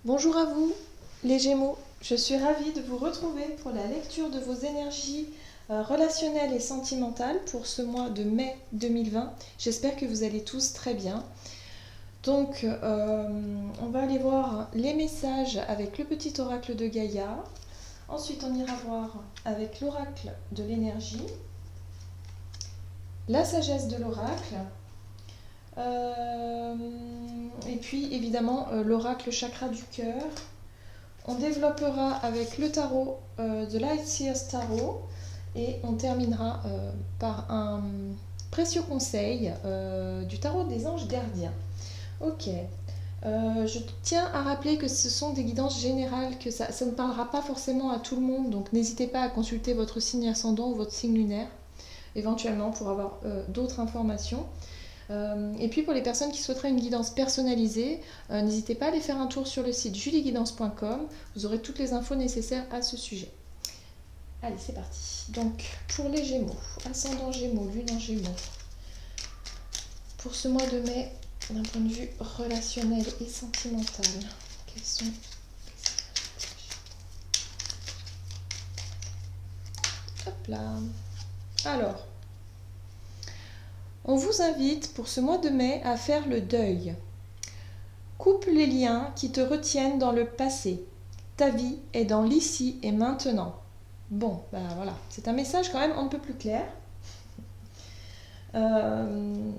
Bonjour à vous, les Gémeaux. Je suis ravie de vous retrouver pour la lecture de vos énergies relationnelles et sentimentales pour ce mois de mai 2020. J'espère que vous allez tous très bien. Donc, on va aller voir les messages avec le petit oracle de Gaïa. Ensuite, on ira voir avec l'oracle de l'énergie, la sagesse de l'oracle. Et puis, évidemment, l'oracle chakra du cœur. On développera avec le tarot de Lightseers Tarot et on terminera par un précieux conseil du tarot des anges gardiens. Ok. Je tiens à rappeler que ce sont des guidances générales, que ça ne parlera pas forcément à tout le monde, donc n'hésitez pas à consulter votre signe ascendant ou votre signe lunaire, éventuellement pour avoir d'autres informations. Et puis pour les personnes qui souhaiteraient une guidance personnalisée, n'hésitez pas à aller faire un tour sur le site julieguidance.com, vous aurez toutes les infos nécessaires à ce sujet. Allez, c'est parti. Donc pour les Gémeaux, ascendant Gémeaux, lune en Gémeaux, pour ce mois de mai, d'un point de vue relationnel et sentimental, quels sont les Hop là. Alors, on vous invite pour ce mois de mai à faire le deuil. Coupe les liens qui te retiennent dans le passé. Ta vie est dans l'ici et maintenant. Bon, ben voilà, c'est un message quand même un peu plus clair. On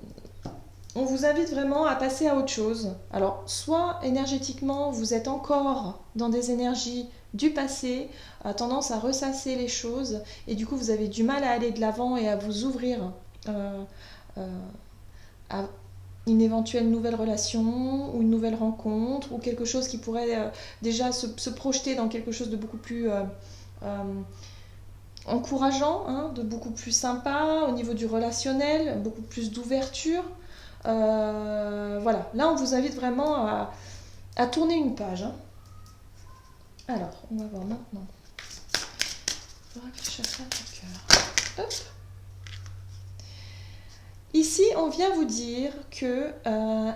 vous invite vraiment à passer à autre chose. Alors, soit énergétiquement, vous êtes encore dans des énergies du passé, à tendance à ressasser les choses, et du coup, vous avez du mal à aller de l'avant et à vous ouvrir à une éventuelle nouvelle relation ou une nouvelle rencontre ou quelque chose qui pourrait déjà se projeter dans quelque chose de beaucoup plus encourageant, hein, de beaucoup plus sympa au niveau du relationnel, beaucoup plus d'ouverture. Voilà, là on vous invite vraiment à tourner une page. Hein. Alors, on va voir maintenant. Oracle chakra du cœur. Hop. Ici, on vient vous dire que,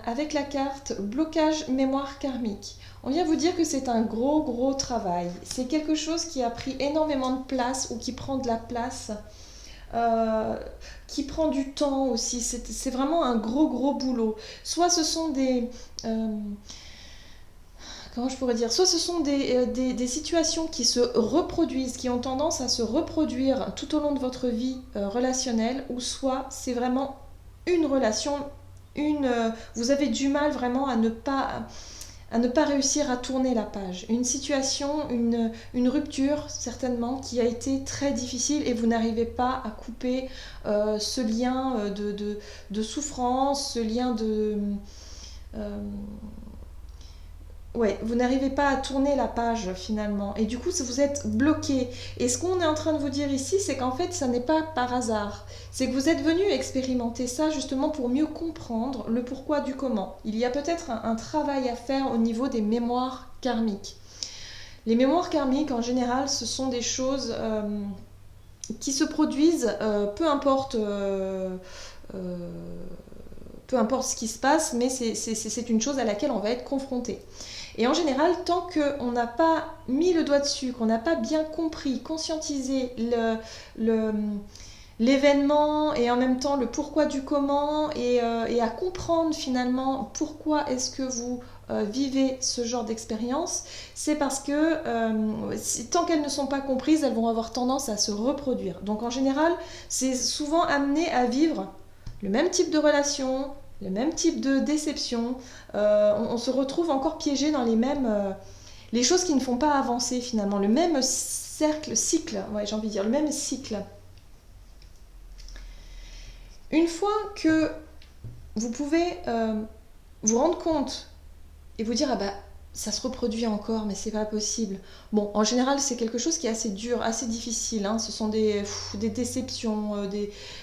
avec la carte blocage mémoire karmique, on vient vous dire que c'est un gros travail. C'est quelque chose qui a pris énormément de place ou qui prend de la place, qui prend du temps aussi. C'est vraiment un gros boulot. Soit ce sont des... comment je pourrais dire, soit ce sont des situations qui se reproduisent, qui ont tendance à se reproduire tout au long de votre vie relationnelle, ou soit c'est vraiment une relation, vous avez du mal vraiment à ne pas réussir à tourner la page. Une situation, une rupture certainement qui a été très difficile et vous n'arrivez pas à couper ce lien de souffrance, ce lien de... ouais, vous n'arrivez pas à tourner la page finalement et du coup vous êtes bloqué. Et ce qu'on est en train de vous dire ici, c'est qu'en fait ça n'est pas par hasard. C'est que vous êtes venu expérimenter ça justement pour mieux comprendre le pourquoi du comment. Il y a peut-être un travail à faire au niveau des mémoires karmiques. Les mémoires karmiques en général ce sont des choses qui se produisent peu importe ce qui se passe, mais c'est une chose à laquelle on va être confronté. Et en général, tant qu'on n'a pas mis le doigt dessus, qu'on n'a pas bien compris, conscientisé l'événement et en même temps le pourquoi du comment et à comprendre finalement pourquoi est-ce que vous vivez ce genre d'expérience, c'est parce que tant qu'elles ne sont pas comprises, elles vont avoir tendance à se reproduire. Donc en général, c'est souvent amené à vivre le même type de relation, le même type de déception, on se retrouve encore piégé dans les choses qui ne font pas avancer finalement, le même cycle, ouais, j'ai envie de dire, le même cycle. Une fois que vous pouvez vous rendre compte et vous dire ah bah ça se reproduit encore mais c'est pas possible. Bon, en général c'est quelque chose qui est assez dur, assez difficile, hein. Ce sont des déceptions,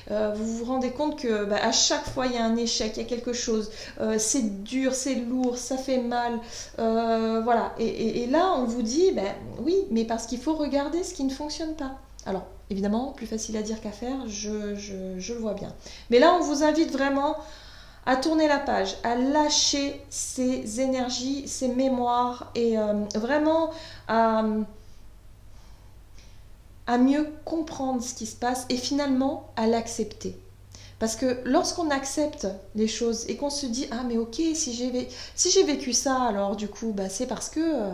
vous vous rendez compte que à chaque fois il y a un échec, il y a quelque chose, c'est dur, c'est lourd, ça fait mal, voilà. Et là on vous dit oui, mais parce qu'il faut regarder ce qui ne fonctionne pas. Alors évidemment plus facile à dire qu'à faire, je le vois bien. Mais là on vous invite vraiment à tourner la page, à lâcher ses énergies, ses mémoires et vraiment à mieux comprendre ce qui se passe et finalement à l'accepter. Parce que lorsqu'on accepte les choses et qu'on se dit « Ah mais ok, si j'ai vécu ça, alors du coup, bah, c'est parce que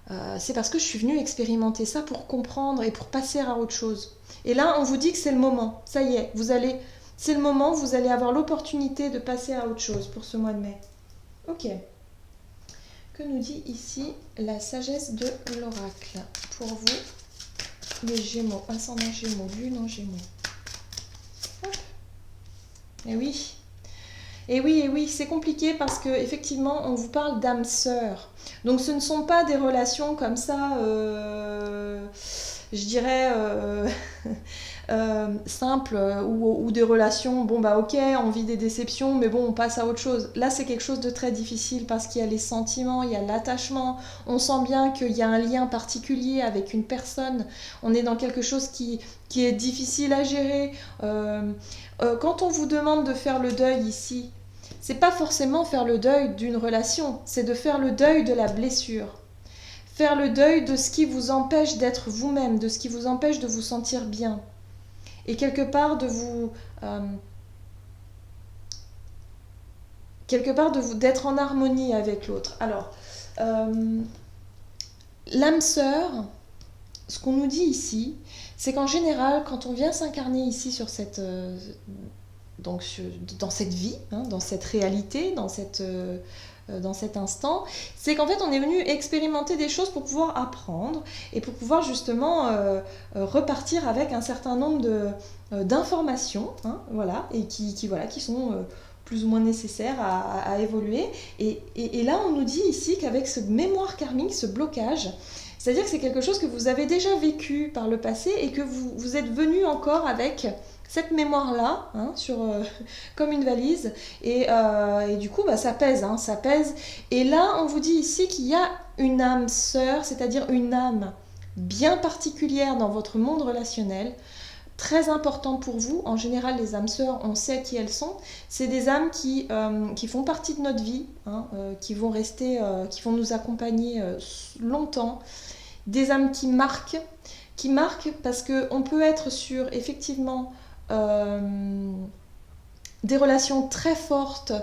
je suis venue expérimenter ça pour comprendre et pour passer à autre chose. » Et là, on vous dit que c'est le moment. Ça y est, c'est le moment, vous allez avoir l'opportunité de passer à autre chose pour ce mois de mai. Ok. Que nous dit ici la sagesse de l'oracle pour vous, les Gémeaux, ascendant Gémeaux, Lune en Gémeaux. Hop. Et oui. Et oui, et oui, c'est compliqué parce que effectivement, on vous parle d'âme sœur. Donc, ce ne sont pas des relations comme ça, je dirais, simples ou des relations, bon bah ok, on vit des déceptions, mais bon, on passe à autre chose. Là, c'est quelque chose de très difficile parce qu'il y a les sentiments, il y a l'attachement. On sent bien qu'il y a un lien particulier avec une personne. On est dans quelque chose qui est difficile à gérer. Quand on vous demande de faire le deuil ici, c'est pas forcément faire le deuil d'une relation, c'est de faire le deuil de la blessure. Faire le deuil de ce qui vous empêche d'être vous-même, de ce qui vous empêche de vous sentir bien. Et quelque part d'être en harmonie avec l'autre. Alors, l'âme sœur, ce qu'on nous dit ici, c'est qu'en général, quand on vient s'incarner ici sur cette... donc dans cette vie, hein, dans cette réalité, dans cet instant, c'est qu'en fait on est venu expérimenter des choses pour pouvoir apprendre et pour pouvoir justement repartir avec un certain nombre d'informations, hein, voilà, et qui sont plus ou moins nécessaires à évoluer. Et là on nous dit ici qu'avec ce mémoire karmique, ce blocage, c'est-à-dire que c'est quelque chose que vous avez déjà vécu par le passé et que vous êtes venu encore avec cette mémoire-là, hein, comme une valise, et du coup, bah, ça pèse, hein, ça pèse. Et là, on vous dit ici qu'il y a une âme sœur, c'est-à-dire une âme bien particulière dans votre monde relationnel, très importante pour vous. En général, les âmes sœurs, on sait qui elles sont. C'est des âmes qui font partie de notre vie, hein, qui vont rester, qui vont nous accompagner longtemps. Des âmes qui marquent parce qu'on peut être sur, effectivement, des relations très fortes,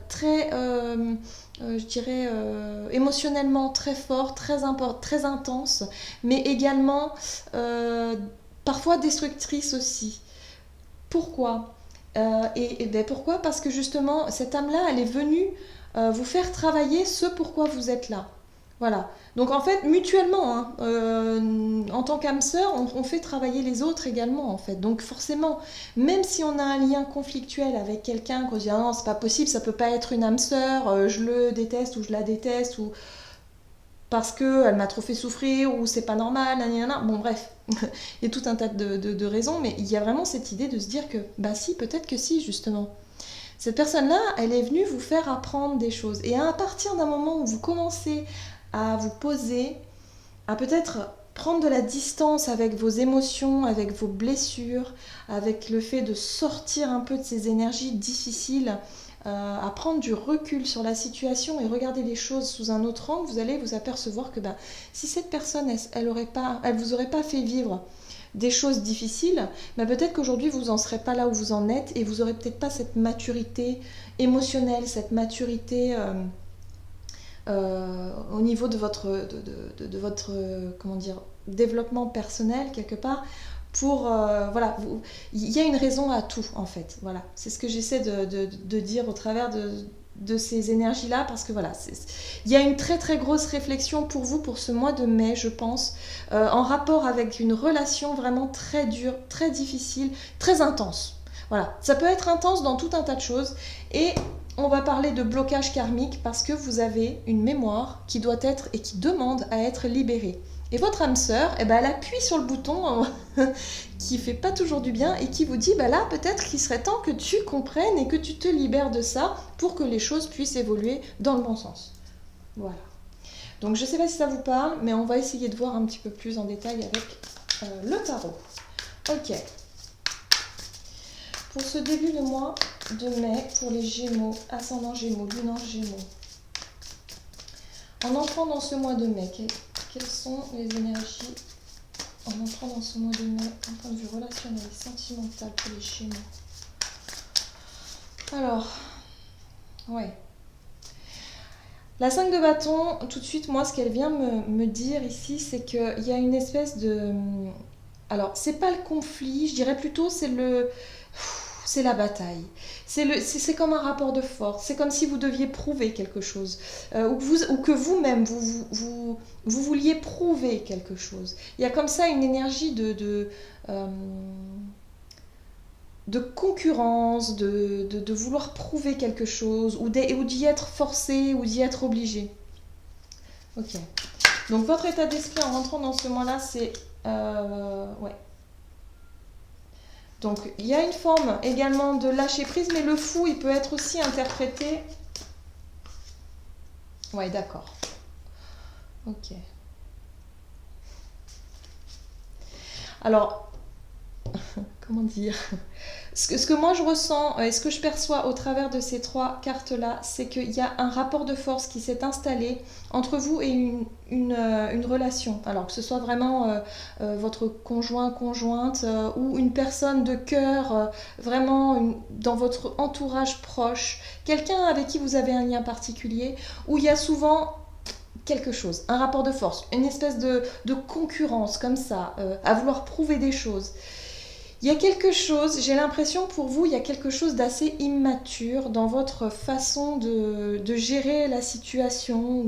très, je dirais, émotionnellement très fortes, très intenses, mais également parfois destructrices aussi. Pourquoi pourquoi? Parce que justement, cette âme-là, elle est venue vous faire travailler ce pourquoi vous êtes là. Voilà. Donc en fait, mutuellement, hein, en tant qu'âme sœur, on fait travailler les autres également, en fait. Donc forcément, même si on a un lien conflictuel avec quelqu'un, qu'on se dit ah non, c'est pas possible, ça peut pas être une âme sœur, je le déteste ou je la déteste, ou parce qu'elle m'a trop fait souffrir, ou c'est pas normal, nanana. Bon bref, il y a tout un tas de raisons, mais il y a vraiment cette idée de se dire que, bah si, peut-être que si, justement. Cette personne-là, elle est venue vous faire apprendre des choses. Et à partir d'un moment où vous commencez à vous poser, à peut-être prendre de la distance avec vos émotions, avec vos blessures, avec le fait de sortir un peu de ces énergies difficiles, à prendre du recul sur la situation et regarder les choses sous un autre angle, vous allez vous apercevoir que si cette personne, elle vous aurait pas fait vivre des choses difficiles, peut-être qu'aujourd'hui vous n'en serez pas là où vous en êtes et vous n'aurez peut-être pas cette maturité émotionnelle, cette maturité au niveau de votre comment dire, développement personnel quelque part. Voilà, il y a une raison à tout en fait. Voilà, c'est ce que j'essaie de dire au travers de ces énergies-là, parce que voilà, il y a une très très grosse réflexion pour vous pour ce mois de mai, je pense, en rapport avec une relation vraiment très dure, très difficile, très intense. Voilà, ça peut être intense dans tout un tas de choses, et on va parler de blocage karmique parce que vous avez une mémoire qui doit être et qui demande à être libérée. Et votre âme sœur, elle appuie sur le bouton qui fait pas toujours du bien et qui vous dit là peut-être qu'il serait temps que tu comprennes et que tu te libères de ça pour que les choses puissent évoluer dans le bon sens. Voilà. Donc je sais pas si ça vous parle, mais on va essayer de voir un petit peu plus en détail avec le tarot. Ok. Pour ce début de mois de mai, pour les Gémeaux, ascendant Gémeaux, Lune en Gémeaux, en entrant dans ce mois de mai, quelles sont les énergies en entrant dans ce mois de mai, d'un point de vue relationnel et sentimental pour les Gémeaux? Alors, ouais. La 5 de bâton, tout de suite, moi, ce qu'elle vient me dire ici, c'est qu'il y a une espèce de... Alors, c'est pas le conflit, je dirais plutôt c'est la bataille. C'est comme un rapport de force. C'est comme si vous deviez prouver quelque chose. Ou que vous-même, vous vouliez prouver quelque chose. Il y a comme ça une énergie de concurrence, de vouloir prouver quelque chose, ou d'y être forcé, ou d'y être obligé. Ok. Donc votre état d'esprit en rentrant dans ce mois-là, c'est... ouais. Donc il y a une forme également de lâcher prise, mais le fou, il peut être aussi interprété... Ouais, d'accord. Ok. Alors, comment dire? Ce que moi je ressens et ce que je perçois au travers de ces trois cartes-là, c'est qu'il y a un rapport de force qui s'est installé entre vous et une relation. Alors que ce soit vraiment votre conjoint, conjointe ou une personne de cœur, vraiment dans votre entourage proche, quelqu'un avec qui vous avez un lien particulier, où il y a souvent quelque chose, un rapport de force, une espèce de concurrence comme ça, à vouloir prouver des choses. Il y a quelque chose, j'ai l'impression pour vous, il y a quelque chose d'assez immature dans votre façon de gérer la situation.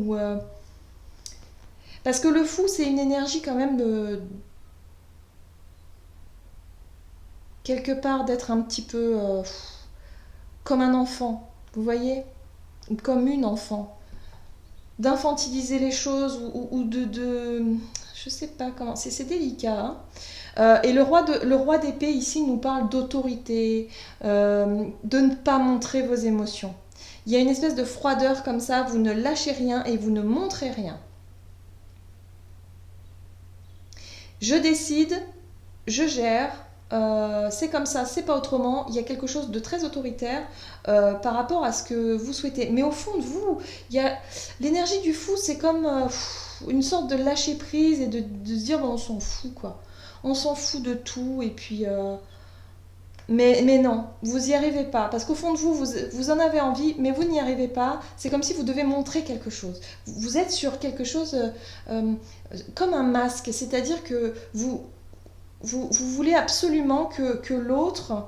Parce que le fou, c'est une énergie quand même quelque part d'être un petit peu comme un enfant, vous voyez? Comme une enfant. D'infantiliser les choses ou je sais pas comment, c'est délicat, hein. Et le roi d'épée ici nous parle d'autorité, de ne pas montrer vos émotions. Il y a une espèce de froideur comme ça, vous ne lâchez rien et vous ne montrez rien. Je décide, je gère, c'est comme ça, c'est pas autrement. Il y a quelque chose de très autoritaire par rapport à ce que vous souhaitez. Mais au fond de vous, il y a l'énergie du fou, c'est comme une sorte de lâcher prise et de se dire bon, on s'en fout quoi. On s'en fout de tout et puis... Mais non, vous n'y arrivez pas. Parce qu'au fond de vous, vous en avez envie, mais vous n'y arrivez pas. C'est comme si vous devez montrer quelque chose. Vous êtes sur quelque chose comme un masque. C'est-à-dire que vous voulez absolument que l'autre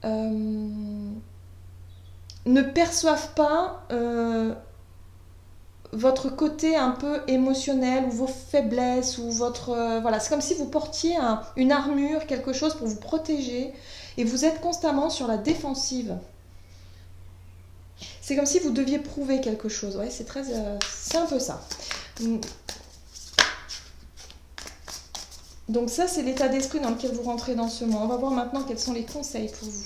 ne perçoive pas votre côté un peu émotionnel ou vos faiblesses ou votre... voilà, c'est comme si vous portiez une armure, quelque chose pour vous protéger et vous êtes constamment sur la défensive. C'est comme si vous deviez prouver quelque chose. Ouais, c'est un peu ça. Donc ça, c'est l'état d'esprit dans lequel vous rentrez dans ce mois. On va voir maintenant quels sont les conseils pour vous.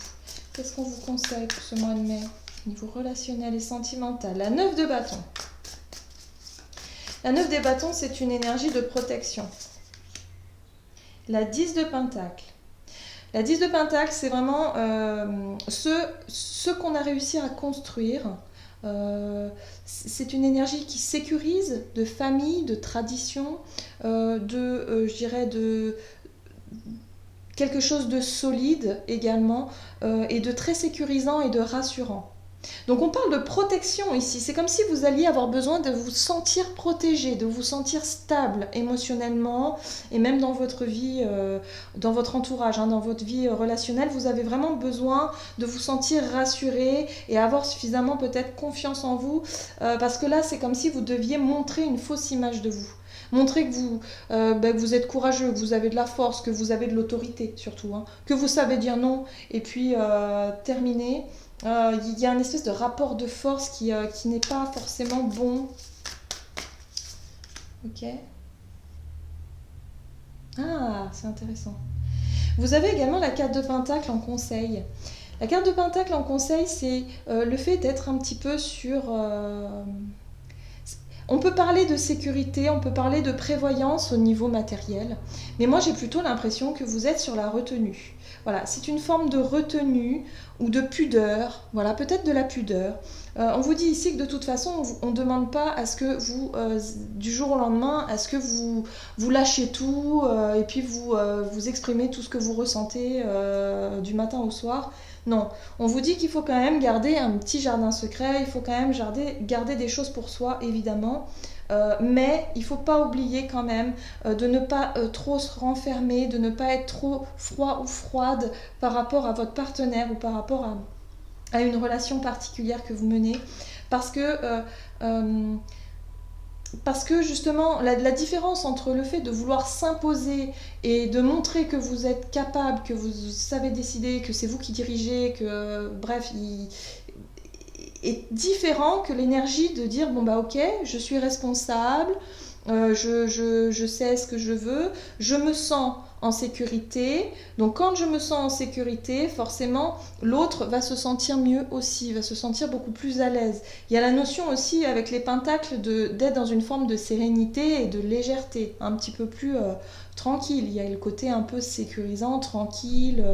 Qu'est-ce qu'on vous conseille pour ce mois de mai au niveau relationnel et sentimental? La 9 de bâton. La 9 des bâtons, c'est une énergie de protection. La 10 de pentacle. La 10 de pentacle, c'est vraiment ce qu'on a réussi à construire. C'est une énergie qui sécurise de famille, de tradition, je dirais de quelque chose de solide également, et de très sécurisant et de rassurant. Donc on parle de protection ici, c'est comme si vous alliez avoir besoin de vous sentir protégé, de vous sentir stable émotionnellement et même dans votre vie, dans votre entourage, hein, dans votre vie relationnelle, vous avez vraiment besoin de vous sentir rassuré et avoir suffisamment peut-être confiance en vous, parce que là c'est comme si vous deviez montrer une fausse image de vous. Montrer que vous êtes courageux, que vous avez de la force, que vous avez de l'autorité surtout, hein, que vous savez dire non et puis terminer. Il y a une espèce de rapport de force qui n'est pas forcément bon. Ok. Ah, c'est intéressant. Vous avez également la carte de pentacle en conseil. La carte de pentacle en conseil, c'est le fait d'être un petit peu sur... On peut parler de sécurité, on peut parler de prévoyance au niveau matériel, mais moi j'ai plutôt l'impression que vous êtes sur la retenue. Voilà, c'est une forme de retenue ou de pudeur, voilà, peut-être de la pudeur. On vous dit ici que de toute façon, on ne demande pas à ce que vous, du jour au lendemain, à ce que vous lâchez tout et puis vous exprimez tout ce que vous ressentez du matin au soir. Non, on vous dit qu'il faut quand même garder un petit jardin secret, il faut quand même garder des choses pour soi, évidemment. Mais il ne faut pas oublier quand même de ne pas trop se renfermer, de ne pas être trop froid ou froide par rapport à votre partenaire ou par rapport à une relation particulière que vous menez. Parce que justement, la différence entre le fait de vouloir s'imposer et de montrer que vous êtes capable, que vous savez décider, que c'est vous qui dirigez, que bref, est différent que l'énergie de dire bon bah ok, je suis responsable, je sais ce que je veux, je me sens en sécurité. Donc quand je me sens en sécurité, forcément l'autre va se sentir mieux aussi, va se sentir beaucoup plus à l'aise. Il y a la notion aussi avec les pentacles d'être dans une forme de sérénité et de légèreté, un petit peu plus tranquille. Il y a le côté un peu sécurisant, tranquille.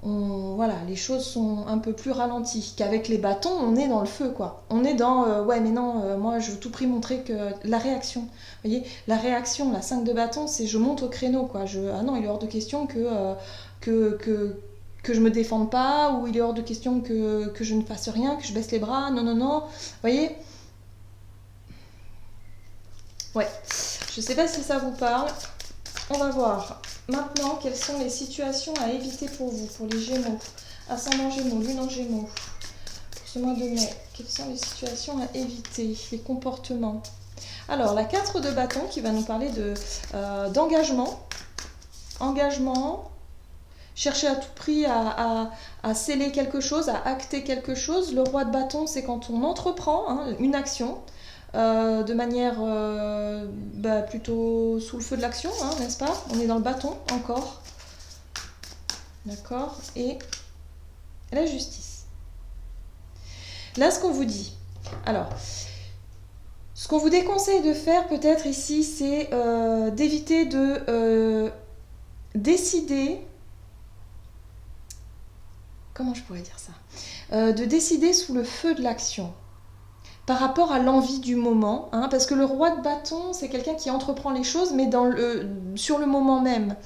Voilà, les choses sont un peu plus ralenties. Qu'avec les bâtons, on est dans le feu, quoi. On est dans ouais, mais non, moi je veux tout prix montrer que la réaction. Vous voyez, la réaction, la 5 de bâton, c'est je monte au créneau, quoi. Ah non, il est hors de question que je me défende pas, ou il est hors de question que je ne fasse rien, que je baisse les bras. Non, non, non. Vous voyez? Ouais. Je sais pas si ça vous parle. On va voir maintenant quelles sont les situations à éviter pour vous, pour les Gémeaux. Ascendant Gémeaux, Lune en Gémeaux. Pour ce mois de mai, quelles sont les situations à éviter, les comportements. Alors, la 4 de bâton qui va nous parler d'engagement. Engagement. Chercher à tout prix à sceller quelque chose, à acter quelque chose. Le roi de bâton, c'est quand on entreprend une action. De manière plutôt sous le feu de l'action, n'est-ce pas? On est dans le bâton encore. D'accord? Et la justice. Là, ce qu'on vous dit. Alors, ce qu'on vous déconseille de faire peut-être ici, c'est d'éviter de décider... Comment je pourrais dire ça? De décider sous le feu de l'action. Par rapport à l'envie du moment, parce que le roi de bâton, c'est quelqu'un qui entreprend les choses, mais sur le moment même.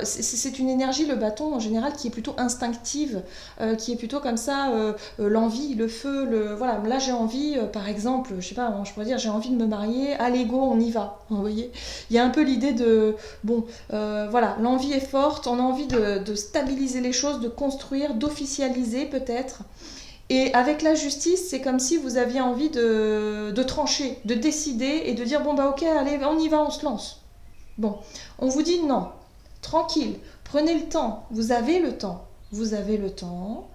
C'est une énergie, le bâton, en général, qui est plutôt instinctive, qui est plutôt comme ça, l'envie, le feu, voilà, là j'ai envie, par exemple, je sais pas, je pourrais dire, j'ai envie de me marier, allez go, on y va, vous voyez. Il y a un peu l'idée de, bon, voilà, l'envie est forte, on a envie de stabiliser les choses, de construire, d'officialiser peut-être. Et avec la justice, c'est comme si vous aviez envie de trancher, de décider et de dire bon bah ok, allez, on y va, on se lance. Bon, on vous dit non, tranquille, prenez le temps, vous avez le temps, vous avez le temps.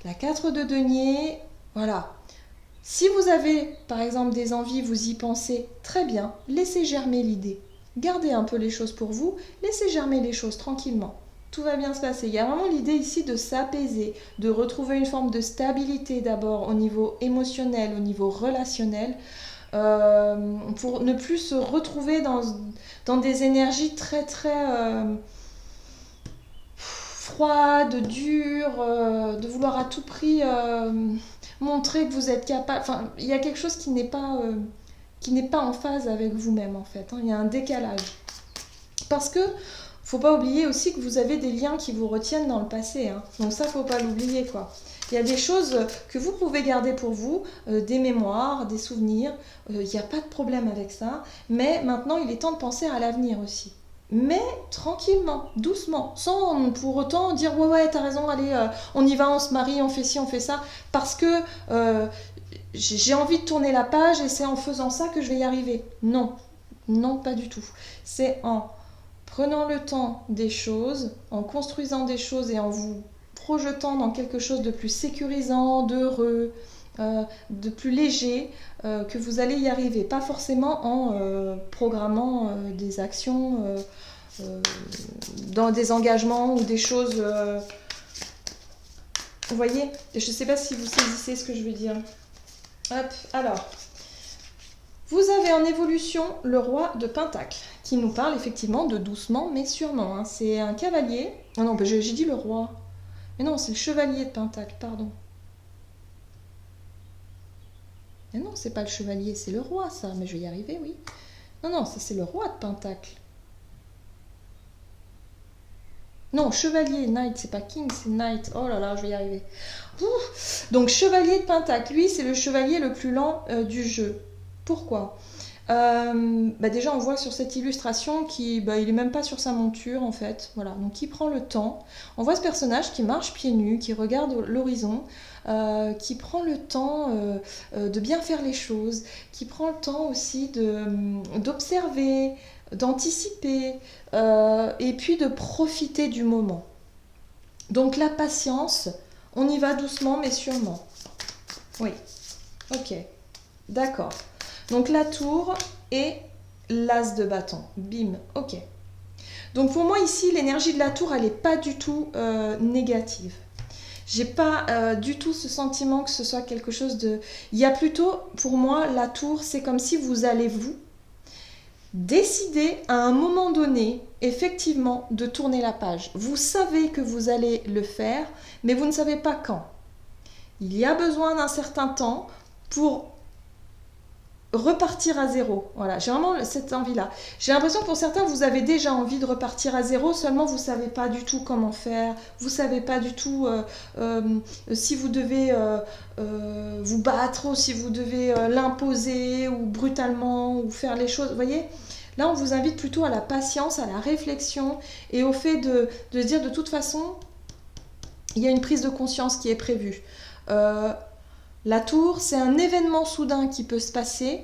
La 4 de denier, voilà. Si vous avez par exemple des envies, vous y pensez, très bien, laissez germer l'idée. Gardez un peu les choses pour vous, laissez germer les choses tranquillement. Tout va bien se passer. Il y a vraiment l'idée ici de s'apaiser, de retrouver une forme de stabilité d'abord au niveau émotionnel, au niveau relationnel, pour ne plus se retrouver dans des énergies très très froides, dures, de vouloir à tout prix montrer que vous êtes capable. Enfin, il y a quelque chose qui n'est pas en phase avec vous-même en fait. Il y a un décalage. Parce que faut pas oublier aussi que vous avez des liens qui vous retiennent dans le passé. Donc ça, faut pas l'oublier, quoi. Il y a des choses que vous pouvez garder pour vous, des mémoires, des souvenirs. Il n'y a pas de problème avec ça. Mais maintenant, il est temps de penser à l'avenir aussi. Mais tranquillement, doucement, sans pour autant dire ouais, t'as raison, allez, on y va, on se marie, on fait ci, on fait ça. Parce que j'ai envie de tourner la page et c'est en faisant ça que je vais y arriver. Non, non, pas du tout. C'est en prenant le temps des choses, en construisant des choses et en vous projetant dans quelque chose de plus sécurisant, d'heureux, de plus léger, que vous allez y arriver. Pas forcément en programmant des actions, dans des engagements ou des choses... Vous voyez? Je ne sais pas si vous saisissez ce que je veux dire. Hop, alors... Vous avez en évolution le roi de Pentacle, qui nous parle effectivement de doucement mais sûrement. Hein. C'est un cavalier. Ah non, j'ai dit le roi. Mais non, c'est le chevalier de Pentacle, pardon. Mais non, c'est pas le chevalier, c'est le roi, ça. Mais je vais y arriver, oui. Non, non, ça c'est le roi de Pentacle. Non, chevalier, knight, c'est pas king, c'est knight. Oh là là, je vais y arriver. Ouh. Donc, chevalier de Pentacle, lui, c'est le chevalier le plus lent du jeu. Pourquoi déjà, on voit sur cette illustration qu'il il est même pas sur sa monture, en fait. Voilà, donc il prend le temps. On voit ce personnage qui marche pieds nus, qui regarde l'horizon, qui prend le temps de bien faire les choses, qui prend le temps aussi d'observer, d'anticiper, et puis de profiter du moment. Donc la patience, on y va doucement mais sûrement. Oui, ok, d'accord. Donc la tour et l'as de bâton. Bim, ok. Donc pour moi ici, l'énergie de la tour, elle n'est pas du tout négative. J'ai pas du tout ce sentiment que ce soit quelque chose de... Il y a plutôt, pour moi, la tour, c'est comme si vous allez vous décider à un moment donné, effectivement, de tourner la page. Vous savez que vous allez le faire, mais vous ne savez pas quand. Il y a besoin d'un certain temps pour repartir à zéro. Voilà, j'ai vraiment cette envie-là. J'ai l'impression que pour certains, vous avez déjà envie de repartir à zéro, seulement vous ne savez pas du tout comment faire, vous ne savez pas du tout si vous devez vous battre ou si vous devez l'imposer ou brutalement ou faire les choses. Vous voyez ? Là, on vous invite plutôt à la patience, à la réflexion et au fait de se dire de toute façon, il y a une prise de conscience qui est prévue. La tour, c'est un événement soudain qui peut se passer,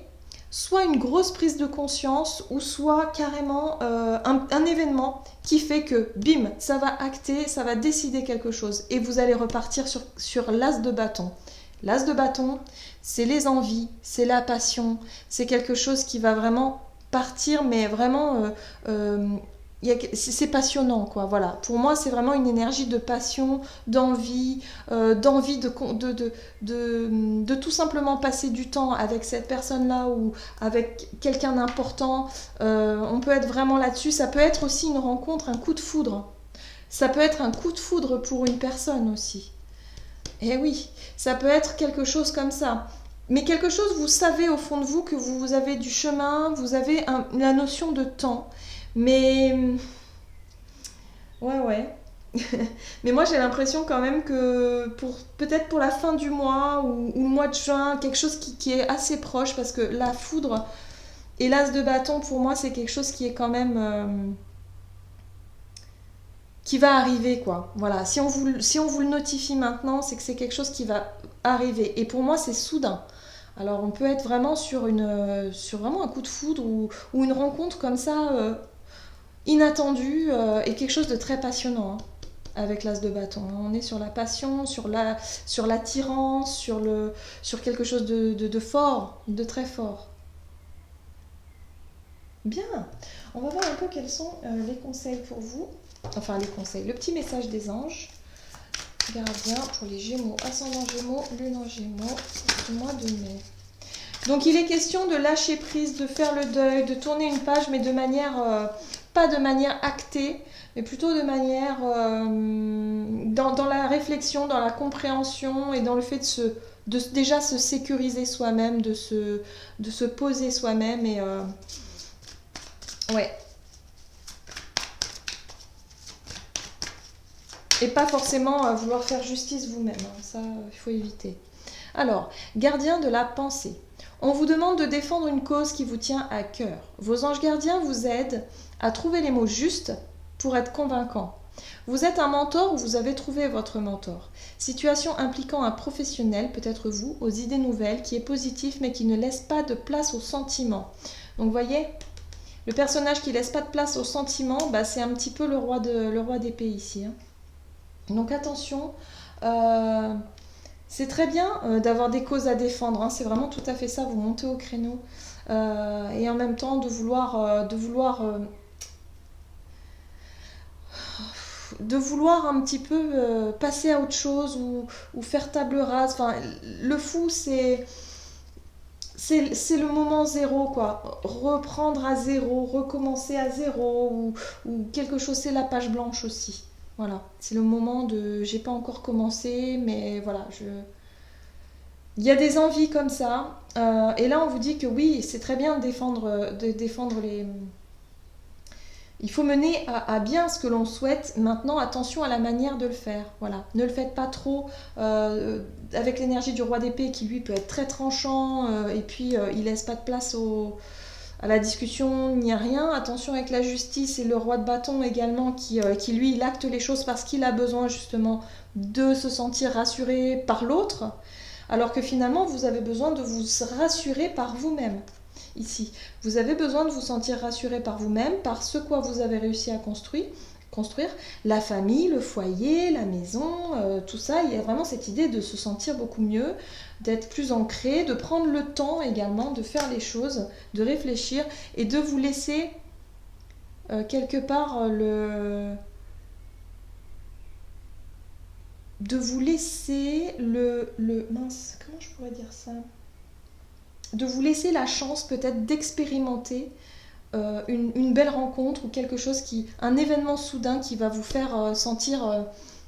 soit une grosse prise de conscience, ou soit carrément un événement qui fait que, bim, ça va acter, ça va décider quelque chose. Et vous allez repartir sur l'as de bâton. L'as de bâton, c'est les envies, c'est la passion, c'est quelque chose qui va vraiment partir, mais vraiment... c'est passionnant, quoi. Voilà. Pour moi, c'est vraiment une énergie de passion, d'envie, d'envie de tout simplement passer du temps avec cette personne-là ou avec quelqu'un d'important. On peut être vraiment là-dessus. Ça peut être aussi une rencontre, un coup de foudre. Ça peut être un coup de foudre pour une personne aussi. Et oui, ça peut être quelque chose comme ça. Mais quelque chose, vous savez au fond de vous que vous avez du chemin, vous avez la notion de temps. Mais ouais. Mais moi j'ai l'impression quand même que peut-être pour la fin du mois ou le mois de juin, quelque chose qui est assez proche parce que la foudre et l'as de bâton pour moi c'est quelque chose qui est quand même qui va arriver quoi. Voilà, si on vous le notifie maintenant, c'est que c'est quelque chose qui va arriver. Et pour moi c'est soudain. Alors on peut être vraiment sur vraiment un coup de foudre ou une rencontre comme ça inattendu et quelque chose de très passionnant hein, avec l'as de bâton. On est sur la passion, sur l'attirance, sur quelque chose de fort, de très fort. Bien, on va voir un peu quels sont les conseils pour vous. Enfin les conseils, le petit message des anges. Gardien pour les Gémeaux, ascendant Gémeaux, lune en Gémeaux, pour le mois de mai. Donc il est question de lâcher prise, de faire le deuil, de tourner une page, mais de manière, pas de manière actée, mais plutôt de manière dans la réflexion, dans la compréhension et dans le fait de déjà se sécuriser soi-même, de se poser soi-même et ouais. Et pas forcément vouloir faire justice vous-même, hein. Ça il faut éviter. Alors, gardien de la pensée. On vous demande de défendre une cause qui vous tient à cœur. Vos anges gardiens vous aident à trouver les mots justes pour être convaincants. Vous êtes un mentor ou vous avez trouvé votre mentor. Situation impliquant un professionnel, peut-être vous, aux idées nouvelles, qui est positif mais qui ne laisse pas de place aux sentiments. Donc vous voyez, le personnage qui ne laisse pas de place aux sentiments, c'est un petit peu le roi d'épée ici. Hein. Donc attention, c'est très bien d'avoir des causes à défendre, hein, c'est vraiment tout à fait ça, vous montez au créneau. Et en même temps de vouloir un petit peu passer à autre chose ou faire table rase. Enfin, le fou, c'est c'est le moment zéro, quoi. Reprendre à zéro, recommencer à zéro, ou quelque chose, c'est la page blanche aussi. Voilà, c'est le moment de... J'ai pas encore commencé, mais voilà, il y a des envies comme ça. Et là, on vous dit que oui, c'est très bien de défendre les... Il faut mener à bien ce que l'on souhaite. Maintenant, attention à la manière de le faire. Voilà. Ne le faites pas trop avec l'énergie du roi d'épée qui lui peut être très tranchant et puis il laisse pas de place à la discussion ni à rien. Attention avec la justice et le roi de bâton également qui lui il acte les choses parce qu'il a besoin justement de se sentir rassuré par l'autre alors que finalement vous avez besoin de vous rassurer par vous-même. Ici, vous avez besoin de vous sentir rassuré par vous-même, par ce quoi vous avez réussi à construire la famille, le foyer, la maison, tout ça. Il y a vraiment cette idée de se sentir beaucoup mieux, d'être plus ancré, de prendre le temps également de faire les choses, de réfléchir et de vous laisser quelque part de vous laisser mince, comment je pourrais dire ça, de vous laisser la chance peut-être d'expérimenter une belle rencontre ou quelque chose un événement soudain qui va vous faire sentir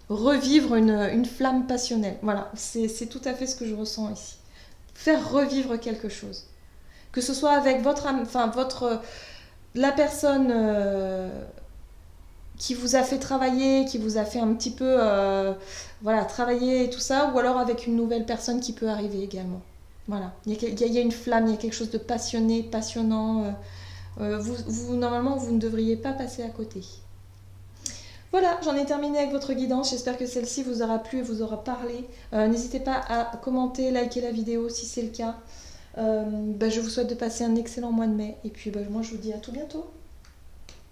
revivre une flamme passionnelle. Voilà, c'est tout à fait ce que je ressens ici. Faire revivre quelque chose. Que ce soit avec la personne qui vous a fait travailler, qui vous a fait un petit peu voilà, travailler et tout ça, ou alors avec une nouvelle personne qui peut arriver également. Voilà, il y a une flamme, il y a quelque chose de passionné, passionnant. Normalement, vous ne devriez pas passer à côté. Voilà, j'en ai terminé avec votre guidance. J'espère que celle-ci vous aura plu et vous aura parlé. N'hésitez pas à commenter, liker la vidéo si c'est le cas. Je vous souhaite de passer un excellent mois de mai. Et puis moi, je vous dis à tout bientôt.